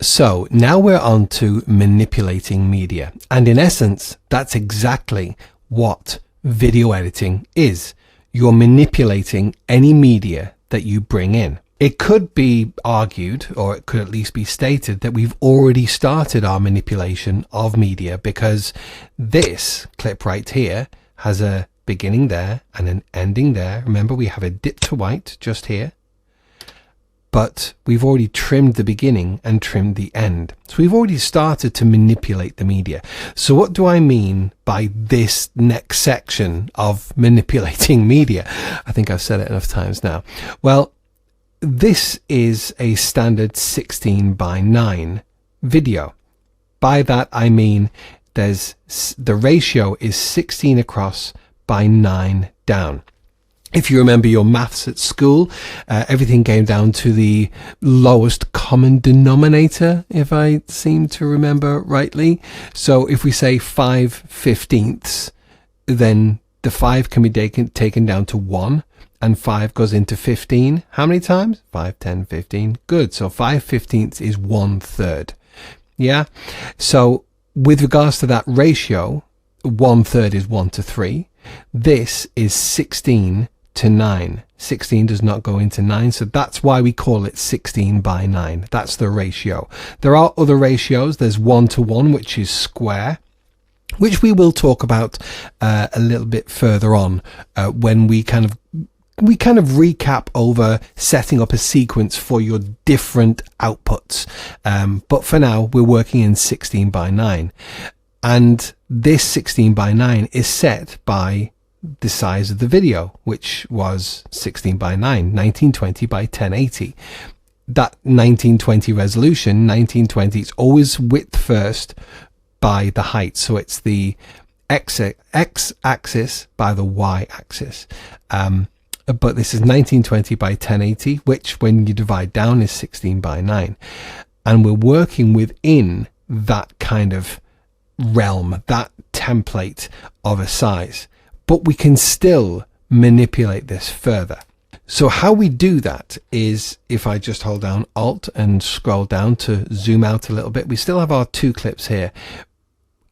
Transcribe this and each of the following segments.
So now we're on to manipulating media. And in essence, that's exactly what video editing is. You're manipulating any media that you bring in. It could be argued, or it could at least be stated, that we've already started our manipulation of media, because this clip right here has a beginning there and an ending there. Remember, we have a dip to white just here, but we've already trimmed the beginning and trimmed the end. So we've already started to manipulate the media. So what do I mean by this next section of manipulating media? I think I've said it enough times now. Well, this is a standard 16:9 video. By that I mean the ratio is 16 across by 9 down. If you remember your maths at school, everything came down to the lowest common denominator, if I seem to remember rightly. So if we say 5/15, then the 5 can be taken down to 1. And 5 goes into 15. How many times? 5, 10, 15. Good. So 5/15 is 1/3. Yeah. So with regards to that ratio, 1/3 is 1 to 3. This is 16 to 9. 16 does not go into 9. So that's why we call it 16:9. That's the ratio. There are other ratios. There's 1 to 1, which is square, which we will talk about a little bit further on when we kind of recap over setting up a sequence for your different outputs. But for now, we're working in 16:9. And this 16:9 is set by the size of the video, which was 16:9, 1920 by 1080. That 1920 resolution, 1920, it's always width first by the height. So it's the x-axis by the y-axis. But this is 1920 by 1080, which when you divide down is 16:9. And we're working within that kind of realm, that template of a size. But we can still manipulate this further. So how we do that is, if I just hold down Alt and scroll down to zoom out a little bit, we still have our 2 clips here.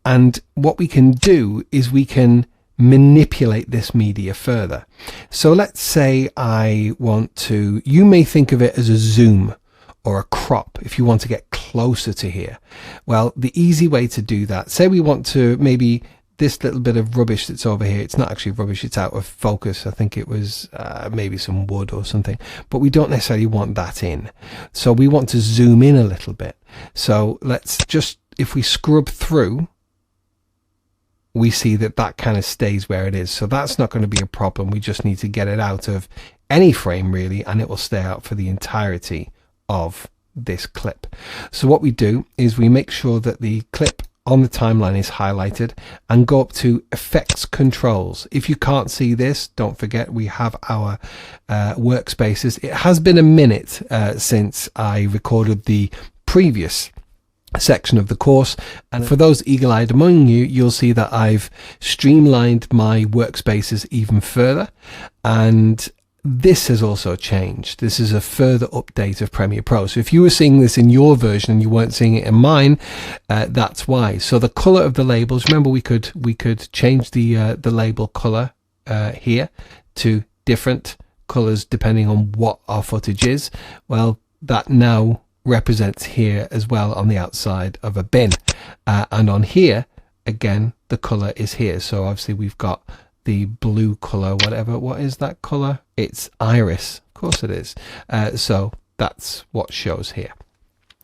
And what we can do is we can manipulate this media further. So let's say I want to, you may think of it as a zoom or a crop if you want to get closer to here. Well, the easy way to do that, say we want to, maybe this little bit of rubbish that's over here, it's not actually rubbish, it's out of focus. I think it was maybe some wood or something, but we don't necessarily want that in. So we want to zoom in a little bit. So let's just, if we scrub through, we see that that kind of stays where it is. So that's not going to be a problem. We just need to get it out of any frame really, and it will stay out for the entirety of this clip. So what we do is we make sure that the clip on the timeline is highlighted and go up to effects controls. If you can't see this, don't forget we have our workspaces. It has been a minute since I recorded the previous section of the course, and for those eagle-eyed among you, you'll see that I've streamlined my workspaces even further, and this has also changed. This is a further update of Premiere Pro. So if you were seeing this in your version and you weren't seeing it in mine, that's why. So the color of the labels, remember we could change the label color here to different colors depending on what our footage is. Well, that now represents here as well on the outside of a bin, and on here again the color is here. So obviously we've got the blue color, whatever, what is that color? It's iris, of course it is. So that's what shows here.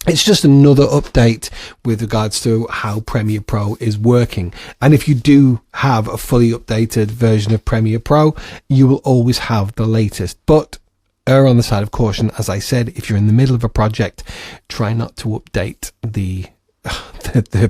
It's just another update with regards to how Premiere Pro is working. And if you do have a fully updated version of Premiere Pro, you will always have the latest. But err on the side of caution, as I said, if you're in the middle of a project, try not to update the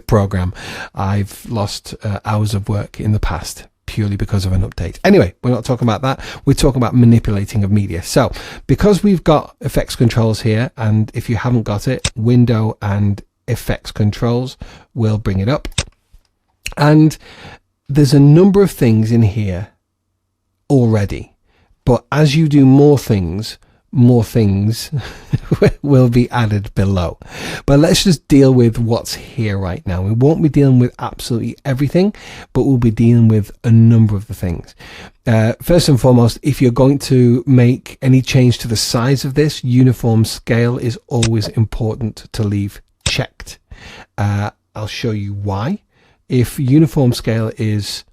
program. I've lost hours of work in the past purely because of an update. Anyway, we're not talking about that. We're talking about manipulating of media. So because we've got effects controls here, and if you haven't got it, window and effects controls will bring it up. And there's a number of things in here already. But as you do more things, more things will be added below. But let's just deal with what's here right now. We won't be dealing with absolutely everything, but we'll be dealing with a number of the things. First and foremost, if you're going to make any change to the size of this, uniform scale is always important to leave checked. I'll show you why. If uniform scale is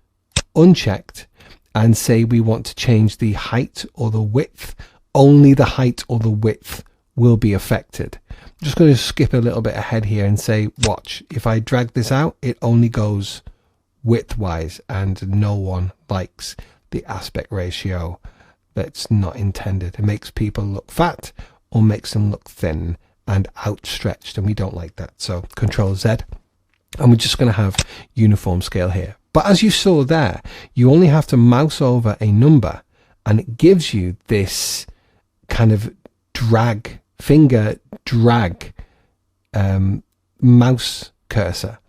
unchecked, and say we want to change the height or the width, only the height or the width will be affected. I'm just going to skip a little bit ahead here and say, watch, if I drag this out, it only goes width-wise, and no one likes the aspect ratio that's not intended. It makes people look fat or makes them look thin and outstretched, and we don't like that. So Control Z, and we're just going to have uniform scale here. But as you saw there, you only have to mouse over a number and it gives you this kind of finger drag mouse cursor.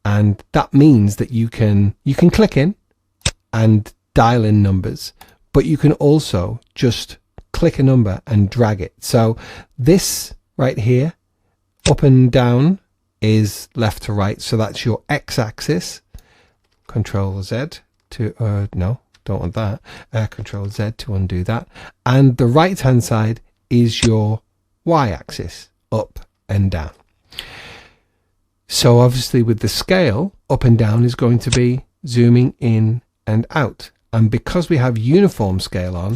And that means that you can click in and dial in numbers, but you can also just click a number and drag it. So this right here, up and down, is left to right. So that's your x-axis. Control Z to, no, don't want that. Control Z to undo that. And the right hand side is your y-axis, up and down. So obviously with the scale, up and down is going to be zooming in and out. And because we have uniform scale on,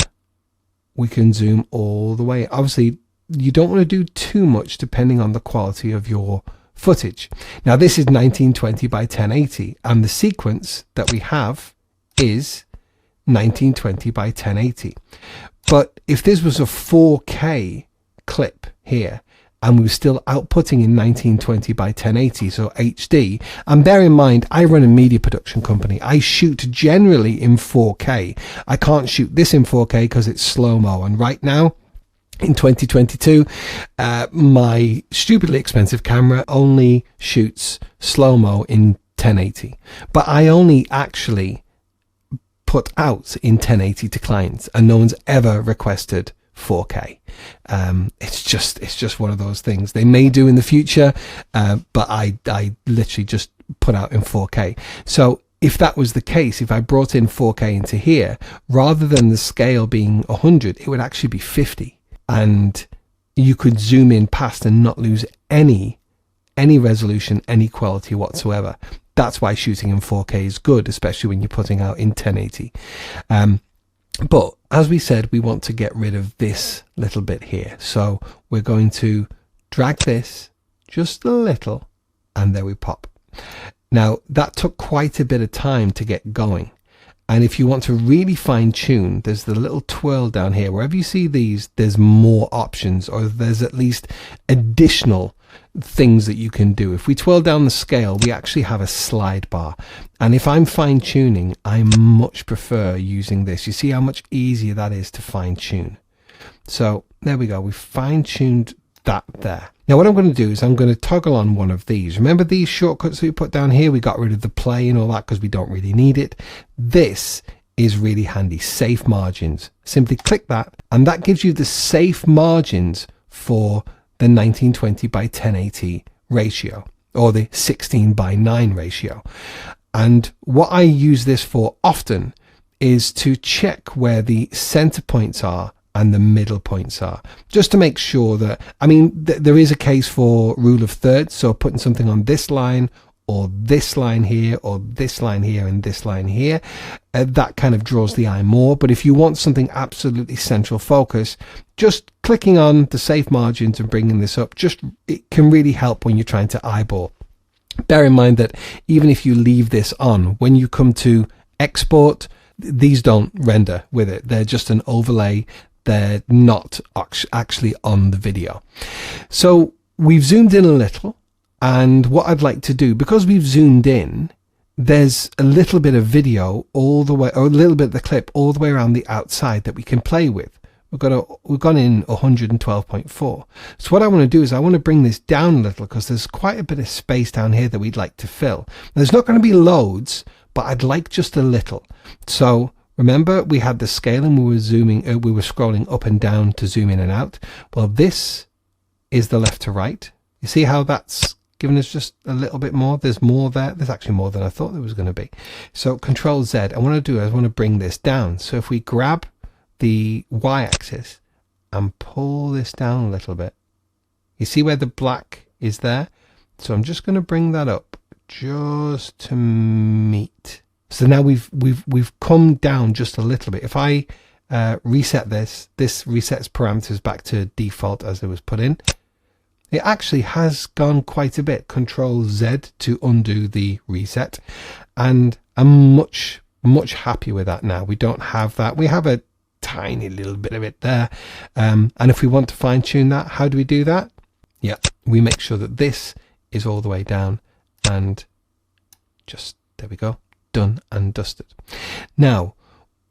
we can zoom all the way. Obviously, you don't want to do too much depending on the quality of your footage. Now this is 1920 by 1080 and the sequence that we have is 1920 by 1080. But if this was a 4K clip here and we were still outputting in 1920 by 1080, so HD, and bear in mind I run a media production company, I shoot generally in 4K. I can't shoot this in 4K because it's slow-mo, and right now in 2022, my stupidly expensive camera only shoots slow-mo in 1080. But I only actually put out in 1080 to clients, and no one's ever requested 4K. It's just one of those things. They may do in the future, but I literally just put out in 4K. So if that was the case, if I brought in 4K into here, rather than the scale being 100, it would actually be 50. And you could zoom in past and not lose any resolution, any quality whatsoever. That's why shooting in 4K is good, especially when you're putting out in 1080. But as we said, we want to get rid of this little bit here. So we're going to drag this just a little, and there we pop. Now that took quite a bit of time to get going. And if you want to really fine tune, there's the little twirl down here. Wherever you see these, there's more options, or there's at least additional things that you can do. If we twirl down the scale, we actually have a slide bar. And if I'm fine tuning, I much prefer using this. You see how much easier that is to fine tune. So there we go. We fine tuned that there. Now what I'm going to do is I'm going to toggle on one of these. Remember these shortcuts that we put down here? We got rid of the play and all that because we don't really need it. This is really handy. Safe margins. Simply click that and that gives you the safe margins for the 1920 by 1080 ratio, or the 16 by 9 ratio. And what I use this for often is to check where the center points are and the middle points are, just to make sure that, I mean, there is a case for rule of thirds, so putting something on this line or this line here or this line here and this line here, that kind of draws the eye more. But if you want something absolutely central focus, just clicking on the safe margins and bringing this up, it can really help when you're trying to eyeball. Bear in mind that even if you leave this on, when you come to export, these don't render with it. They're just an overlay. They're not actually on the video. So we've zoomed in a little, and what I'd like to do, because we've zoomed in, there's a little bit of video all the way, or a little bit of the clip all the way around the outside that we can play with. We've gone in 112.4. So what I want to do is I want to bring this down a little because there's quite a bit of space down here that we'd like to fill. There's not going to be loads, but I'd like just a little. So Remember, we had the scale and we were scrolling up and down to zoom in and out. Well, this is the left to right. You see how that's given us just a little bit more? There's more there. There's actually more than I thought there was going to be. So Control Z, I want to do, I want to bring this down. So if we grab the Y-axis and pull this down a little bit, you see where the black is there? So I'm just going to bring that up just to meet. So now we've come down just a little bit. If I reset this resets parameters back to default as it was put in. It actually has gone quite a bit. Control Z to undo the reset, and I'm much happier with that now. We don't have that. We have a tiny little bit of it there, and if we want to fine tune that, how do we do that? Yeah, we make sure that this is all the way down, and just there we go, done and dusted. Now,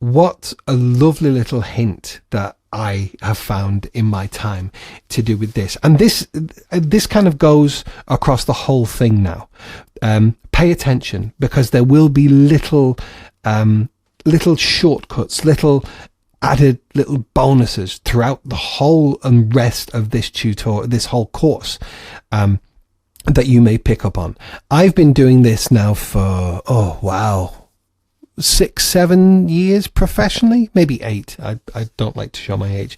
what a lovely little hint that I have found in my time to do with this, and this kind of goes across the whole thing now. Pay attention, because there will be little shortcuts, little added little bonuses throughout the whole and rest of this tutorial, this whole course, that you may pick up on. I've been doing this now for 6-7 years professionally, maybe 8. I don't like to show my age,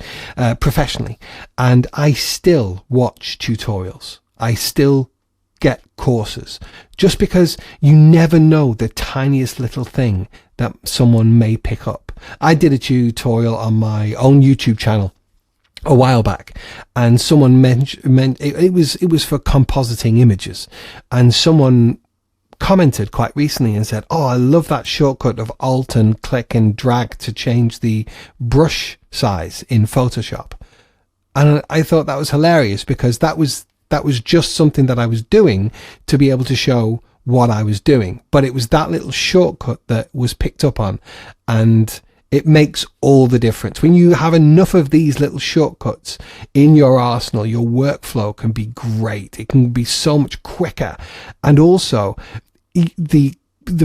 professionally, and I still watch tutorials. I still get courses, just because you never know the tiniest little thing that someone may pick up. I did a tutorial on my own YouTube channel a while back, and someone mentioned it was for compositing images, and someone commented quite recently and said, "Oh, I love that shortcut of Alt and click and drag to change the brush size in Photoshop." And I thought that was hilarious, because that was just something that I was doing to be able to show what I was doing, but it was that little shortcut that was picked up on, and it makes all the difference. When you have enough of these little shortcuts in your arsenal, your workflow can be great. It can be so much quicker, and also the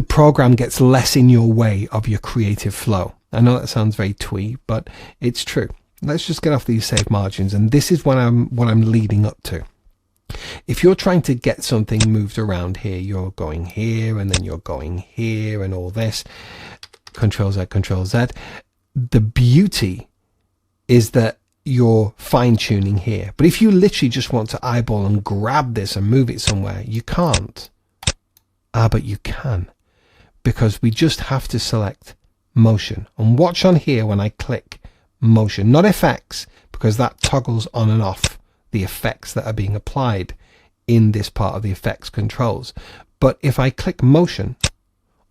program gets less in your way of your creative flow. I know that sounds very twee, but it's true. Let's just get off these save margins, and this is what I'm leading up to. If you're trying to get something moved around here, you're going here and then you're going here and all this. Control Z, Control Z. The beauty is that you're fine tuning here, but if you literally just want to eyeball and grab this and move it somewhere, you can't. But you can, because we just have to select motion, and watch on here when I click motion, not effects, because that toggles on and off the effects that are being applied in this part of the effects controls. But if I click motion,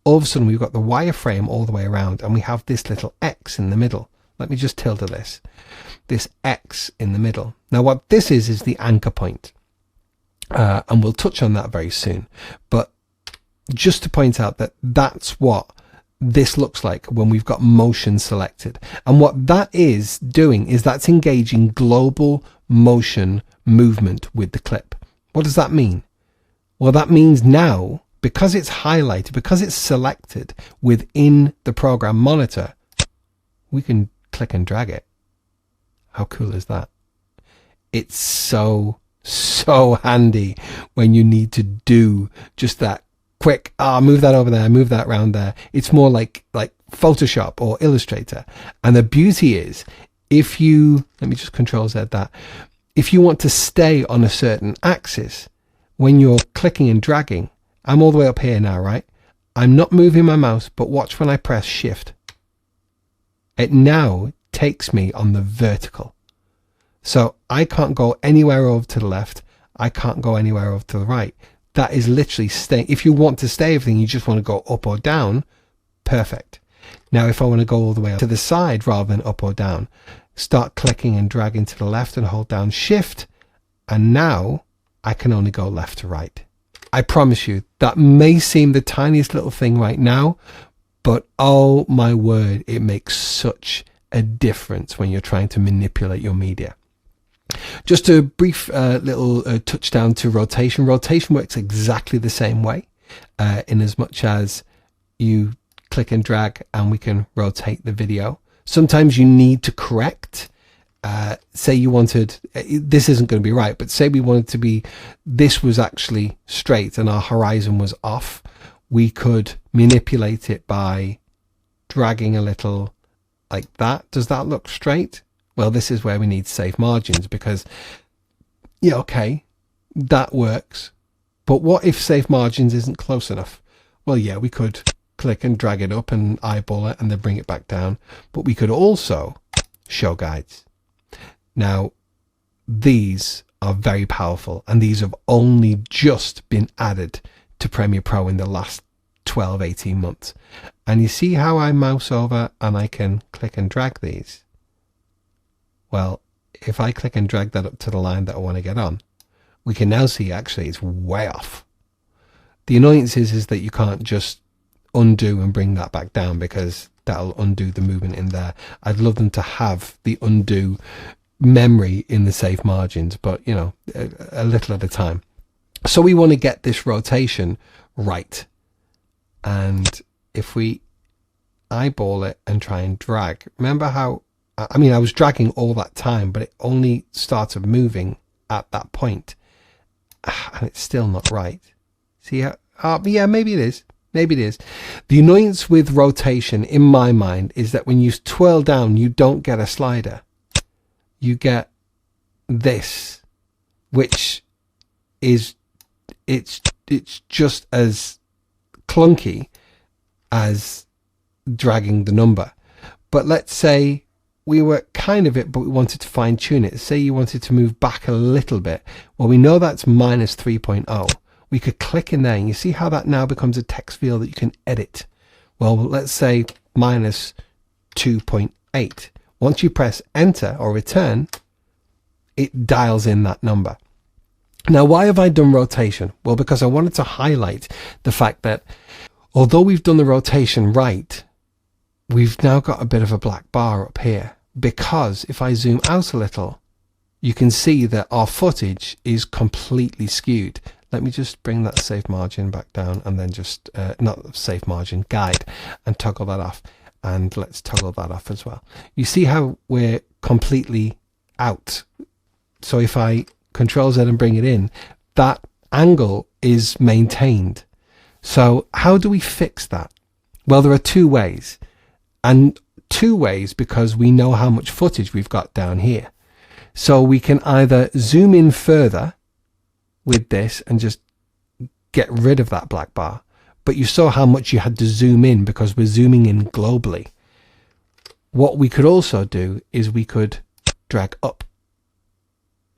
all of a sudden we've got the wireframe all the way around, and we have this little X in the middle. Let me just tilde this X in the middle. Now what this is the anchor point, and we'll touch on that very soon, but just to point out that that's what this looks like when we've got motion selected. And what that is doing is that's engaging global motion movement with the clip. What does that mean? Well, that means now, because it's highlighted, because it's selected within the program monitor, we can click and drag it. How cool is that? It's so handy when you need to do just that quick, move that over there, move that around there. It's more like Photoshop or Illustrator. And the beauty is, if you, let me just Control Z that, if you want to stay on a certain axis, when you're clicking and dragging, I'm all the way up here now, right? I'm not moving my mouse, but watch when I press Shift. It now takes me on the vertical. So I can't go anywhere over to the left. I can't go anywhere over to the right. That is literally staying. If you want to stay everything, you just want to go up or down, perfect. Now, if I want to go all the way to the side rather than up or down, start clicking and dragging to the left and hold down Shift, and now I can only go left to right. I promise you, that may seem the tiniest little thing right now, but oh my word, it makes such a difference when you're trying to manipulate your media. Just a brief little touchdown to rotation. Rotation works exactly the same way, in as much as you click and drag, and we can rotate the video. Sometimes you need to correct. Say you wanted, this isn't going to be right, but say we wanted to be, this was actually straight and our horizon was off. We could manipulate it by dragging a little like that. Does that look straight? Well, this is where we need safe margins, because, yeah, okay, that works. But what if safe margins isn't close enough? Well, yeah, we could click and drag it up and eyeball it and then bring it back down. But we could also show guides. Now, these are very powerful, and these have only just been added to Premiere Pro in the last 12, 18 months. And you see how I mouse over and I can click and drag these? Well, if I click and drag that up to the line that I want to get on, we can now see actually it's way off. The annoyance is that you can't just undo and bring that back down, because that'll undo the movement in there. I'd love them to have the undo memory in the safe margins, but you know, a little at a time. So we want to get this rotation right. And if we eyeball it and try and drag, remember how, I mean, I was dragging all that time, but it only started moving at that point, and it's still not right. See how, yeah, maybe it is. Maybe it is. The annoyance with rotation in my mind is that when you twirl down, you don't get a slider. You get this, which is, it's just as clunky as dragging the number. But let's say we were kind of it, but we wanted to fine tune it. Say you wanted to move back a little bit. Well, we know that's minus 3.0. We could click in there, and you see how that now becomes a text field that you can edit. Well, let's say minus 2.8. Once you press enter or return, it dials in that number. Now, why have I done rotation? Well, because I wanted to highlight the fact that although we've done the rotation right, we've now got a bit of a black bar up here, because if I zoom out a little, you can see that our footage is completely skewed. Let me just bring that safe margin back down, and then just, not safe margin, guide, and toggle that off. And let's toggle that off as well. You see how we're completely out. So if I Control Z and bring it in, that angle is maintained. So how do we fix that? Well, there are two ways, and two ways because we know how much footage we've got down here. So we can either zoom in further with this and just get rid of that black bar. But you saw how much you had to zoom in because we're zooming in globally. What we could also do is we could drag up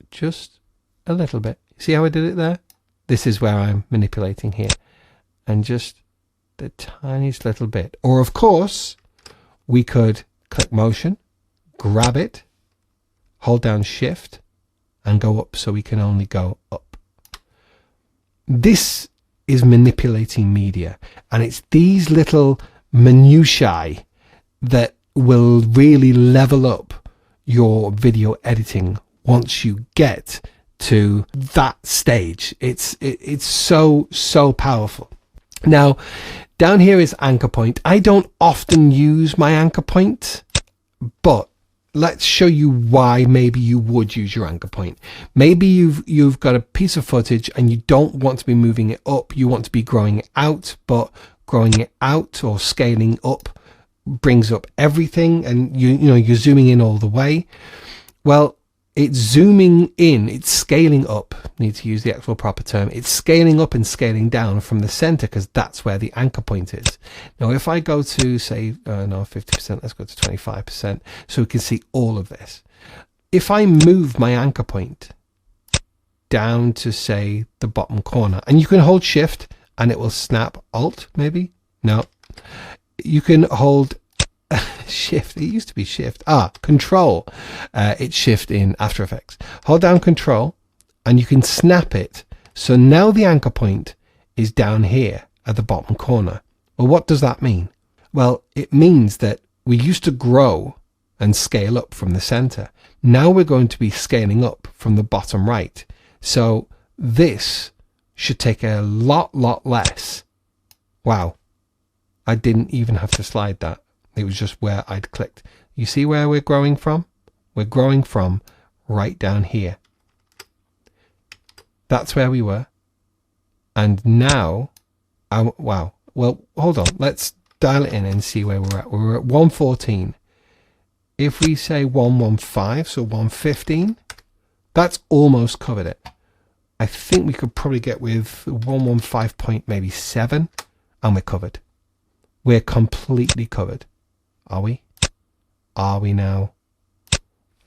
just a little bit. See how I did it there? This is where I'm manipulating here. And just the tiniest little bit. Or of course, we could click motion, grab it, hold down shift, and go up, so we can only go up. This is manipulating media, and it's these little minutiae that will really level up your video editing once you get to that stage. It's so powerful. Now, down here is anchor point. I don't often use my anchor point, but let's show you why maybe you would use your anchor point. Maybe you've got a piece of footage and you don't want to be moving it up. You want to be growing it out, but growing it out or scaling up brings up everything, and you're zooming in all the way. Well, it's zooming in, it's scaling up. Need to use the actual proper term. It's scaling up and scaling down from the center, because that's where the anchor point is. Now, if I go to say, no, 50%, let's go to 25%, so we can see all of this. If I move my anchor point down to say the bottom corner, and you can hold shift and it will snap, alt maybe, no, you can hold shift. It used to be shift. Control. It's shift in After Effects. Hold down control and you can snap it. So now the anchor point is down here at the bottom corner. Well, what does that mean? Well, it means that we used to grow and scale up from the center. Now we're going to be scaling up from the bottom right. So this should take a lot less. Wow. I didn't even have to slide that. It was just where I'd clicked. You see where we're growing from? We're growing from right down here. That's where we were. And now, wow. Well, hold on. Let's dial it in and see where we're at. We're at 114. If we say 115, so 115, that's almost covered it. I think we could probably get with 115 point maybe 7, and we're covered. We're completely covered. Are we? Are we now?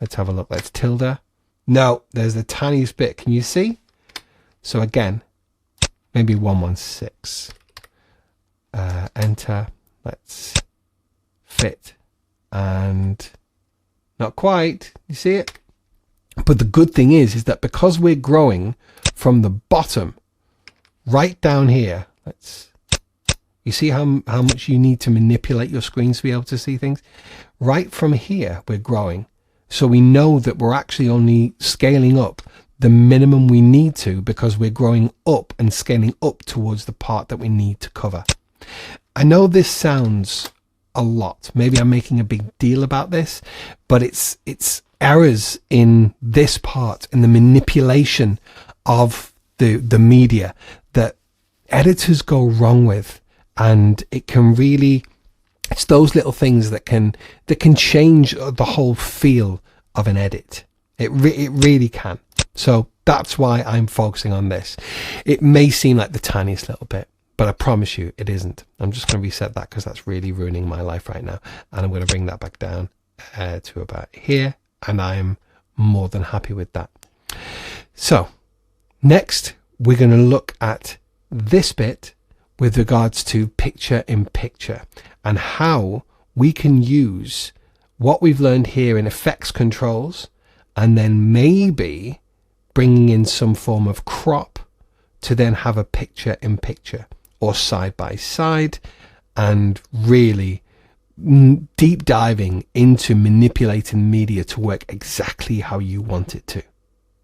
Let's have a look. Let's tilde. No, there's the tiniest bit. Can you see? So again, maybe 116. Enter. Let's fit. And not quite. You see it? But the good thing is that because we're growing from the bottom right down here, you see how much you need to manipulate your screen to be able to see things? Right from here, we're growing. So we know that we're actually only scaling up the minimum we need to, because we're growing up and scaling up towards the part that we need to cover. I know this sounds a lot. Maybe I'm making a big deal about this, but it's errors in this part, in the manipulation of the media, that editors go wrong with, and it can really, it's those little things that can change the whole feel of an edit. It really can. So that's why I'm focusing on this. It may seem like the tiniest little bit, but I promise you it isn't. I'm just going to reset that because that's really ruining my life right now, and I'm going to bring that back down to about here, and I'm more than happy with that. So next we're going to look at this bit with regards to picture in picture, and how we can use what we've learned here in effects controls, and then maybe bringing in some form of crop to then have a picture in picture or side by side, and really deep diving into manipulating media to work exactly how you want it to.